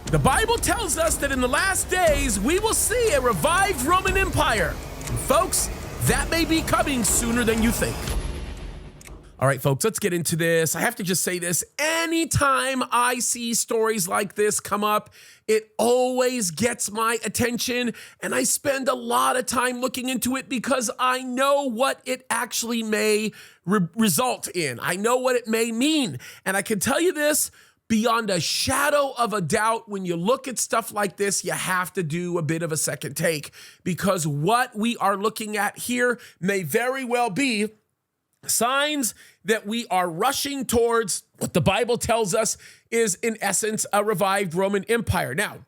The Bible tells us that in the last days, we will see a revived Roman Empire. And folks, that may be coming sooner than you think. All right, folks, let's get into this. I have to just say this. Anytime I see stories like this come up, it always gets my attention, and I spend a lot of time looking into it because I know what it actually may result in. I know what it may mean, and I can tell you this, beyond a shadow of a doubt, when you look at stuff like this, you have to do a bit of a second take, because what we are looking at here may very well be signs that we are rushing towards what the Bible tells us is, in essence, a revived Roman Empire. Now,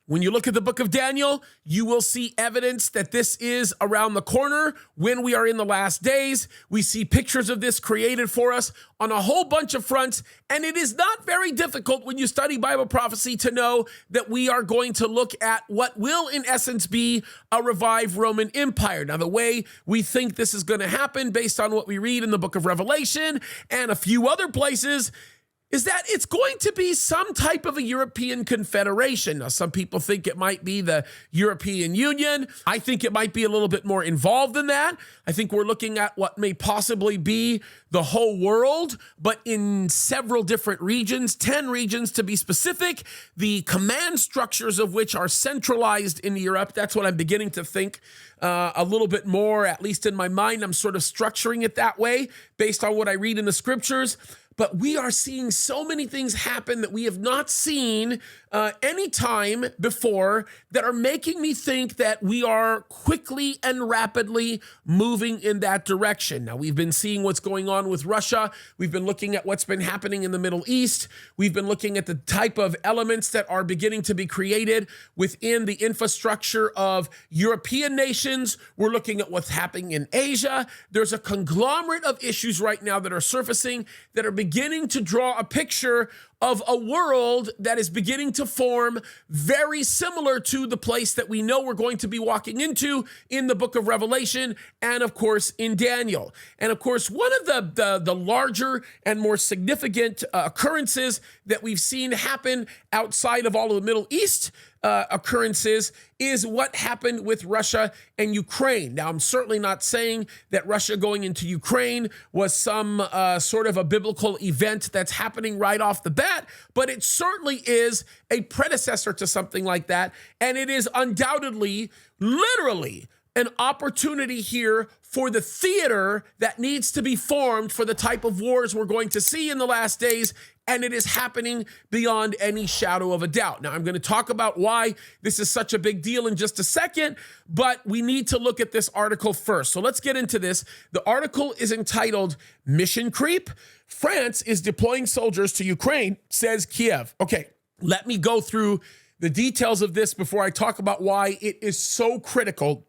when you look at the book of Daniel, you will see evidence that this is around the corner when we are in the last days. We see pictures of this created for us on a whole bunch of fronts, and it is not very difficult when you study Bible prophecy to know that we are going to look at what will, in essence, be a revived Roman Empire. Now, the way we think this is going to happen, based on what we read in the book of Revelation and a few other places, is that it's going to be some type of a European confederation. Now, some people think it might be the European Union. I think it might be a little bit more involved than that. I think we're looking at what may possibly be the whole world, but in several different regions, 10 regions to be specific, the command structures of which are centralized in Europe. That's what I'm beginning to think a little bit more, at least in my mind. I'm sort of structuring it that way based on what I read in the scriptures. But we are seeing so many things happen that we have not seen any time before that are making me think that we are quickly and rapidly moving in that direction. Now, we've been seeing what's going on with Russia. We've been looking at what's been happening in the Middle East. We've been looking at the type of elements that are beginning to be created within the infrastructure of European nations. We're looking at what's happening in Asia. There's a conglomerate of issues right now that are surfacing that are beginning to draw a picture of a world that is beginning to form very similar to the place that we know we're going to be walking into in the book of Revelation and, of course, in Daniel. And, of course, one of the larger and more significant occurrences that we've seen happen outside of all of the Middle East occurrences is what happened with Russia and Ukraine. Now, I'm certainly not saying that Russia going into Ukraine was some sort of a biblical event that's happening right off the bat, but it certainly is a predecessor to something like that, and it is undoubtedly, literally, an opportunity here for the theater that needs to be formed for the type of wars we're going to see in the last days, and it is happening beyond any shadow of a doubt. Now, I'm going to talk about why this is such a big deal in just a second, but we need to look at this article first. So let's get into this. The article is entitled Mission Creep. France is deploying soldiers to Ukraine, says Kiev. Okay, let me go through the details of this before I talk about why it is so critical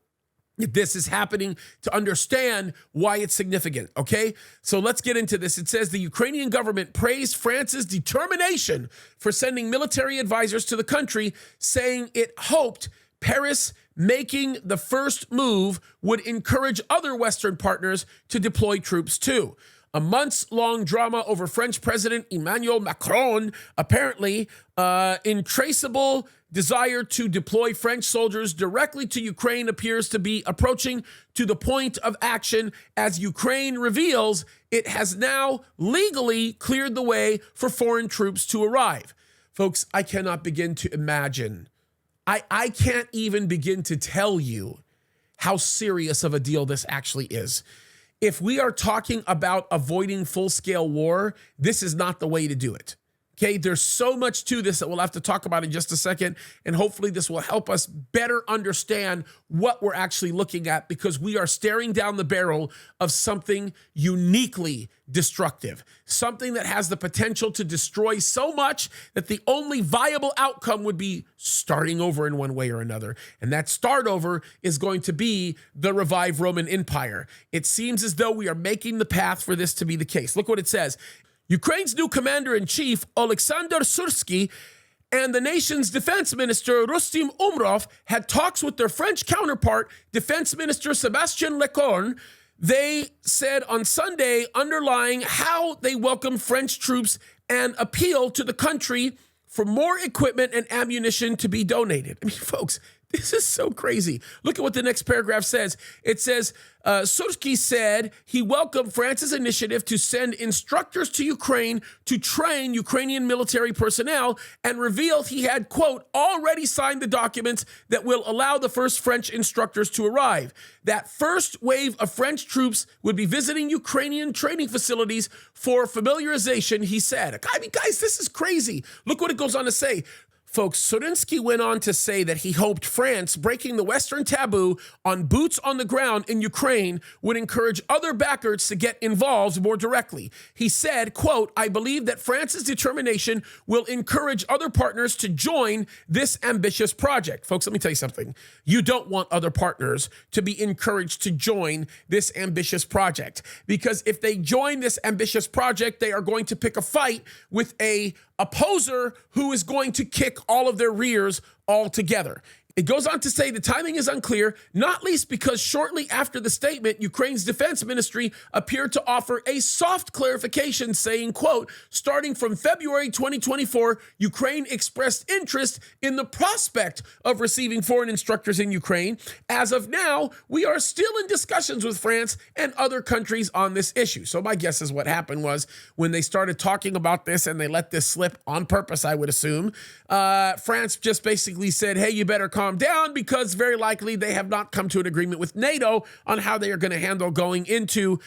this is happening to understand why it's significant, okay? So let's get into this. It says the Ukrainian government praised France's determination for sending military advisors to the country, saying it hoped Paris making the first move would encourage other Western partners to deploy troops too. A months-long drama over French President Emmanuel Macron, apparently intraceable desire to deploy French soldiers directly to Ukraine appears to be approaching to the point of action as Ukraine reveals it has now legally cleared the way for foreign troops to arrive. Folks, I cannot begin to imagine. I can't even begin to tell you how serious of a deal this actually is. If we are talking about avoiding full-scale war, this is not the way to do it. Okay, there's so much to this that we'll have to talk about in just a second, and hopefully this will help us better understand what we're actually looking at, because we are staring down the barrel of something uniquely destructive, something that has the potential to destroy so much that the only viable outcome would be starting over in one way or another. And that start over is going to be the revived Roman Empire. It seems as though we are making the path for this to be the case. Look what it says. Ukraine's new commander-in-chief, Oleksandr Sursky, and the nation's defense minister, Rustem Umerov, had talks with their French counterpart, Defense Minister Sébastien Lecornu. They said on Sunday, underlying how they welcome French troops and appeal to the country for more equipment and ammunition to be donated. I mean, folks, this is so crazy. Look at what the next paragraph says. It says, Sursky said he welcomed France's initiative to send instructors to Ukraine to train Ukrainian military personnel and revealed he had, quote, already signed the documents that will allow the first French instructors to arrive. That first wave of French troops would be visiting Ukrainian training facilities for familiarization, he said. I mean, guys, this is crazy. Look what it goes on to say. Folks, Surinsky went on to say that he hoped France breaking the Western taboo on boots on the ground in Ukraine would encourage other backers to get involved more directly. He said, quote, I believe that France's determination will encourage other partners to join this ambitious project. Folks, let me tell you something. You don't want other partners to be encouraged to join this ambitious project, because if they join this ambitious project, they are going to pick a fight with a opposer who is going to kick all of their rears altogether. It goes on to say the timing is unclear, not least because shortly after the statement, Ukraine's defense ministry appeared to offer a soft clarification saying, quote, starting from February 2024, Ukraine expressed interest in the prospect of receiving foreign instructors in Ukraine. As of now, we are still in discussions with France and other countries on this issue. So my guess is what happened was when they started talking about this and they let this slip on purpose, I would assume, France just basically said, hey, you better calm down, because very likely they have not come to an agreement with NATO on how they are going to handle going into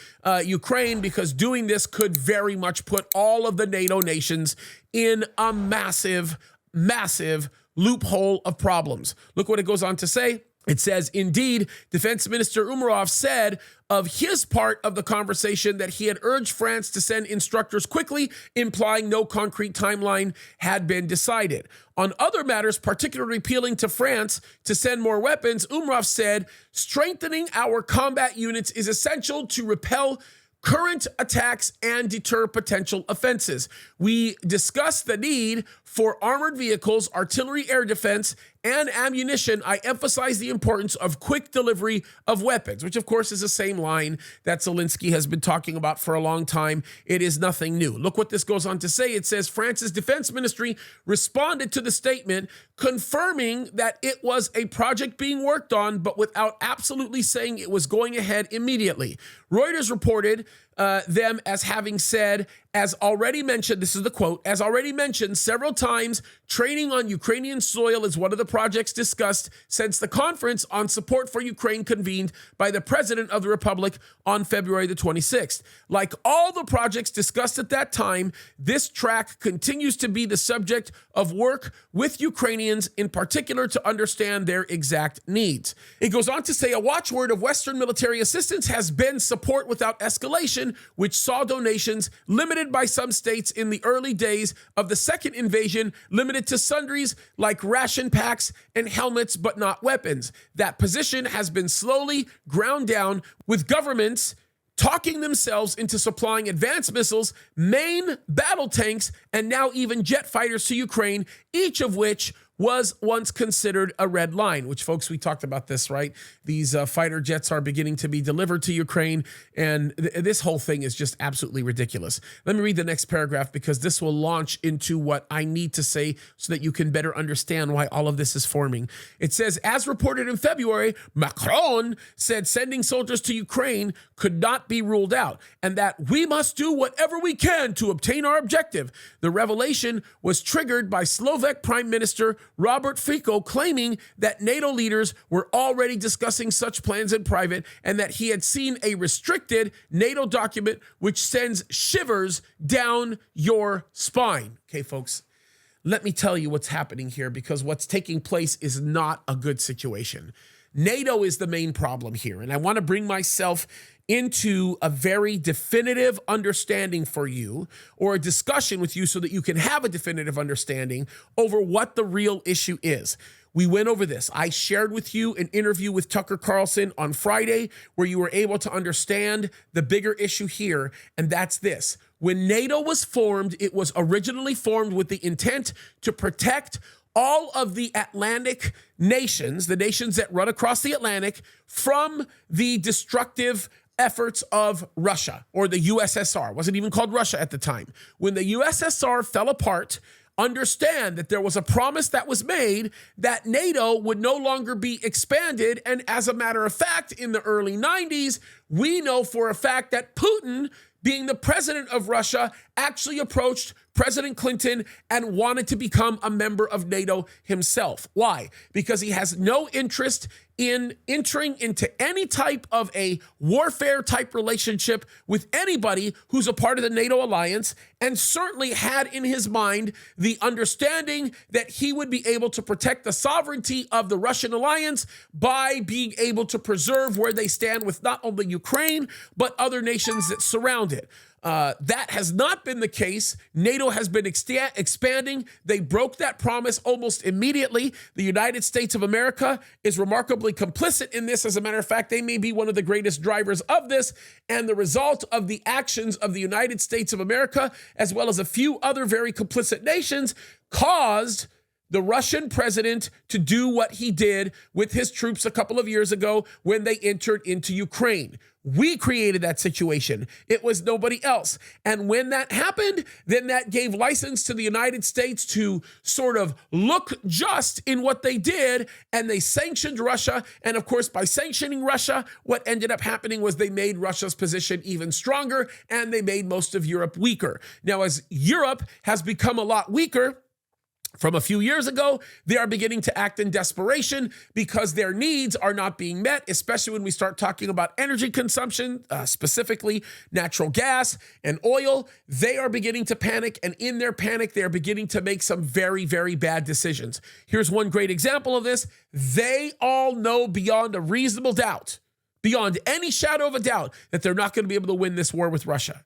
Ukraine, because doing this could very much put all of the NATO nations in a massive, massive loophole of problems. Look what it goes on to say. It says, indeed, Defense Minister Umerov said of his part of the conversation that he had urged France to send instructors quickly, implying no concrete timeline had been decided. On other matters, particularly appealing to France to send more weapons, Umerov said, strengthening our combat units is essential to repel current attacks and deter potential offenses. We discussed the need for armored vehicles, artillery, air defense, and ammunition. I emphasize the importance of quick delivery of weapons, which of course is the same line that Zelensky has been talking about for a long time. It is nothing new. Look what this goes on to say. It says France's defense ministry responded to the statement, confirming that it was a project being worked on, but without absolutely saying it was going ahead immediately. Reuters reported them as having said, as already mentioned, this is the quote, as already mentioned several times, training on Ukrainian soil is one of the projects discussed since the conference on support for Ukraine convened by the President of the Republic on February the 26th. Like all the projects discussed at that time, this track continues to be the subject of work with Ukrainians, in particular to understand their exact needs. It goes on to say a watchword of Western military assistance has been support without escalation, which saw donations limited by some states in the early days of the second invasion, limited to sundries like ration packs and helmets, but not weapons. That position has been slowly ground down, with governments talking themselves into supplying advanced missiles, main battle tanks, and now even jet fighters to Ukraine, each of which was once considered a red line, which, folks, we talked about this, right? These fighter jets are beginning to be delivered to Ukraine, and this whole thing is just absolutely ridiculous. Let me read the next paragraph, because this will launch into what I need to say so that you can better understand why all of this is forming. It says, as reported in February, Macron said sending soldiers to Ukraine could not be ruled out, and that we must do whatever we can to obtain our objective. The revelation was triggered by Slovak Prime Minister Robert Fico claiming that NATO leaders were already discussing such plans in private, and that he had seen a restricted NATO document which sends shivers down your spine. Okay, folks, let me tell you what's happening here, because what's taking place is not a good situation. NATO is the main problem here, and I want to bring myself into a very definitive understanding for you, or a discussion with you, so that you can have a definitive understanding over what the real issue is. We went over this. I shared with you an interview with Tucker Carlson on Friday where you were able to understand the bigger issue here, and that's this. When NATO was formed, it was originally formed with the intent to protect all of the Atlantic nations, the nations that run across the Atlantic, from the destructive efforts of Russia, or the USSR. It wasn't even called Russia at the time. When the USSR fell apart understand that there was a promise that was made that NATO would no longer be expanded. And as a matter of fact, in the early 90s, we know for a fact that Putin, being the president of Russia, actually approached President Clinton and wanted to become a member of NATO himself. Why? Because he has no interest in entering into any type of a warfare type relationship with anybody who's a part of the NATO alliance, and certainly had in his mind the understanding that he would be able to protect the sovereignty of the Russian alliance by being able to preserve where they stand with not only Ukraine, but other nations that surround it. That has not been the case. NATO has been expanding. They broke that promise almost immediately. The United States of America is remarkably complicit in this. As a matter of fact, they may be one of the greatest drivers of this. And the result of the actions of the United States of America, as well as a few other very complicit nations, caused the Russian president to do what he did with his troops a couple of years ago when they entered into Ukraine. We created that situation. It was nobody else. And when that happened, then that gave license to the United States to sort of look just in what they did, and they sanctioned Russia. And of course, by sanctioning Russia, what ended up happening was they made Russia's position even stronger, and they made most of Europe weaker. Now, as Europe has become a lot weaker from a few years ago, they are beginning to act in desperation because their needs are not being met, especially when we start talking about energy consumption, specifically natural gas and oil. They are beginning to panic, and in their panic, they are beginning to make some very, very bad decisions. Here's one great example of this. They all know beyond a reasonable doubt, beyond any shadow of a doubt, that they're not going to be able to win this war with Russia.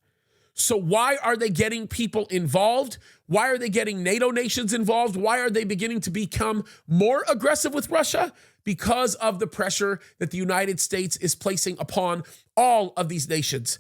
So why are they getting people involved? Why are they getting NATO nations involved? Why are they beginning to become more aggressive with Russia? Because of the pressure that the United States is placing upon all of these nations.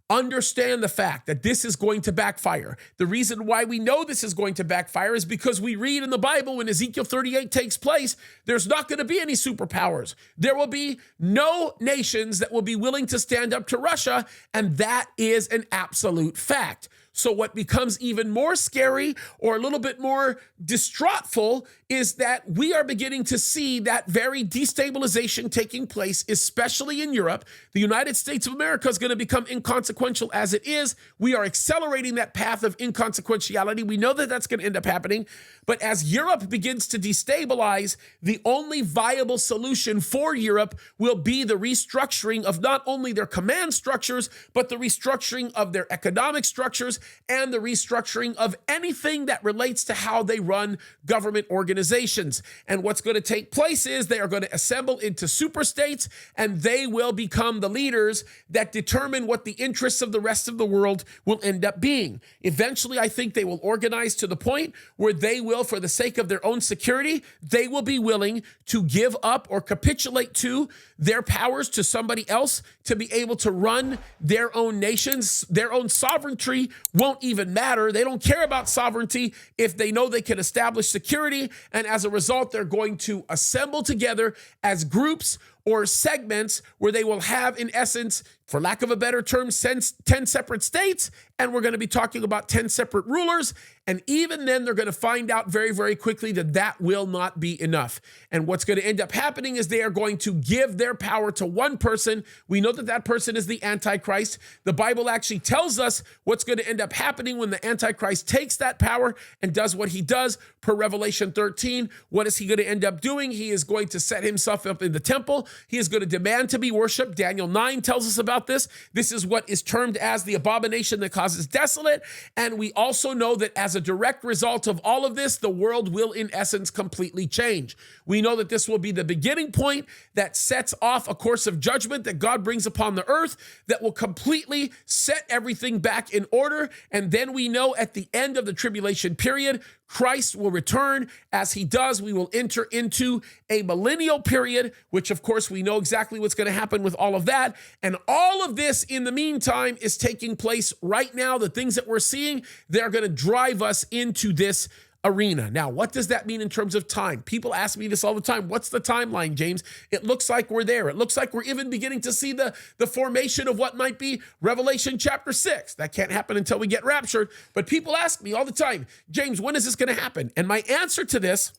Understand the fact that this is going to backfire. The reason why we know this is going to backfire is because we read in the Bible when Ezekiel 38 takes place, there's not going to be any superpowers. There will be no nations that will be willing to stand up to Russia, and that is an absolute fact. So what becomes even more scary or a little bit more distraughtful is that we are beginning to see that very destabilization taking place, especially in Europe. The United States of America is going to become inconsequential as it is. We are accelerating that path of inconsequentiality. We know that that's going to end up happening. But as Europe begins to destabilize, the only viable solution for Europe will be the restructuring of not only their command structures, but the restructuring of their economic structures and the restructuring of anything that relates to how they run government organizations. And what's going to take place is they are going to assemble into super states, and they will become the leaders that determine what the interests of the rest of the world will end up being. Eventually, I think they will organize to the point where they will, for the sake of their own security, they will be willing to give up or capitulate to their powers to somebody else to be able to run their own nations. Their own sovereignty won't even matter. They don't care about sovereignty if they know they can establish security. And as a result, they're going to assemble together as groups or segments where they will have, in essence, for lack of a better term, 10 separate states, and we're going to be talking about 10 separate rulers. And even then, they're going to find out very, very quickly that that will not be enough. And what's going to end up happening is they are going to give their power to one person. We know that that person is the Antichrist. The Bible actually tells us what's going to end up happening when the Antichrist takes that power and does what he does per Revelation 13. What is he going to end up doing? He is going to set himself up in the temple. He is going to demand to be worshiped. Daniel 9 tells us about this. This is what is termed as the abomination that causes desolate. And we also know that as a direct result of all of this, the world will, in essence, completely change. We know that this will be the beginning point that sets off a course of judgment that God brings upon the earth that will completely set everything back in order. And then we know at the end of the tribulation period, Christ will return. As he does, we will enter into a millennial period, which of course we know exactly what's going to happen with all of that. And all of this in the meantime is taking place right now. The things that we're seeing, they're going to drive us into this arena. Now, what does that mean in terms of time? People ask me this all the time. What's the timeline, James? It looks like we're there. It looks like we're even beginning to see the formation of what might be Revelation chapter 6. That can't happen until we get raptured. But people ask me all the time, James, when is this going to happen? And my answer to this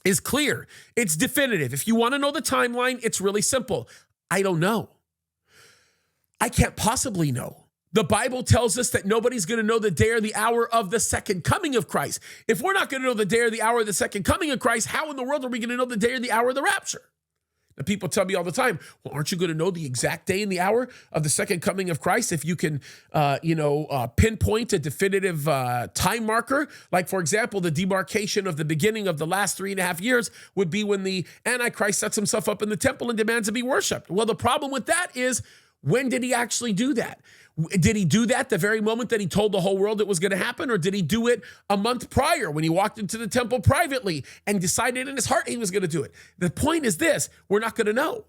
is clear. It's definitive. If you want to know the timeline, it's really simple. I don't know. I can't possibly know. The Bible tells us that nobody's going to know the day or the hour of the second coming of Christ. If we're not going to know the day or the hour of the second coming of Christ, how in the world are we going to know the day or the hour of the rapture? And people tell me all the time, well, aren't you going to know the exact day and the hour of the second coming of Christ if you can, pinpoint a definitive time marker? Like, for example, the demarcation of the beginning of the last 3.5 years would be when the Antichrist sets himself up in the temple and demands to be worshiped. Well, the problem with that is, when did he actually do that? Did he do that the very moment that he told the whole world it was going to happen? Or did he do it a month prior when he walked into the temple privately and decided in his heart he was going to do it? The point is this, we're not going to know.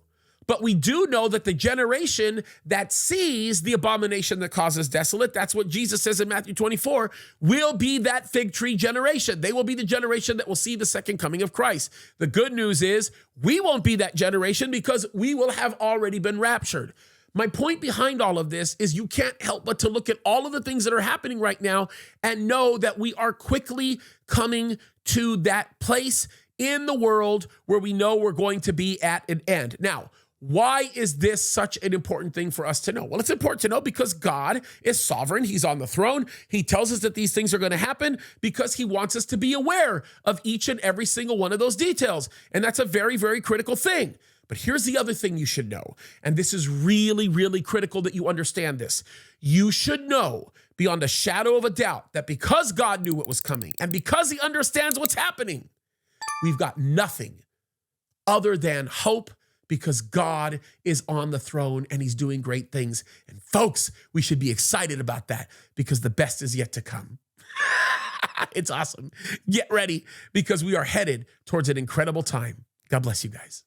But we do know that the generation that sees the abomination that causes desolate, that's what Jesus says in Matthew 24, will be that fig tree generation. They will be the generation that will see the second coming of Christ. The good news is we won't be that generation because we will have already been raptured. My point behind all of this is you can't help but to look at all of the things that are happening right now and know that we are quickly coming to that place in the world where we know we're going to be at an end. Now, why is this such an important thing for us to know? Well, it's important to know because God is sovereign. He's on the throne. He tells us that these things are going to happen because he wants us to be aware of each and every single one of those details. And that's a very, very critical thing. But here's the other thing you should know, and this is really, really critical that you understand this. You should know beyond a shadow of a doubt that because God knew what was coming and because he understands what's happening, we've got nothing other than hope because God is on the throne and he's doing great things. And folks, we should be excited about that because the best is yet to come. It's awesome. Get ready because we are headed towards an incredible time. God bless you guys.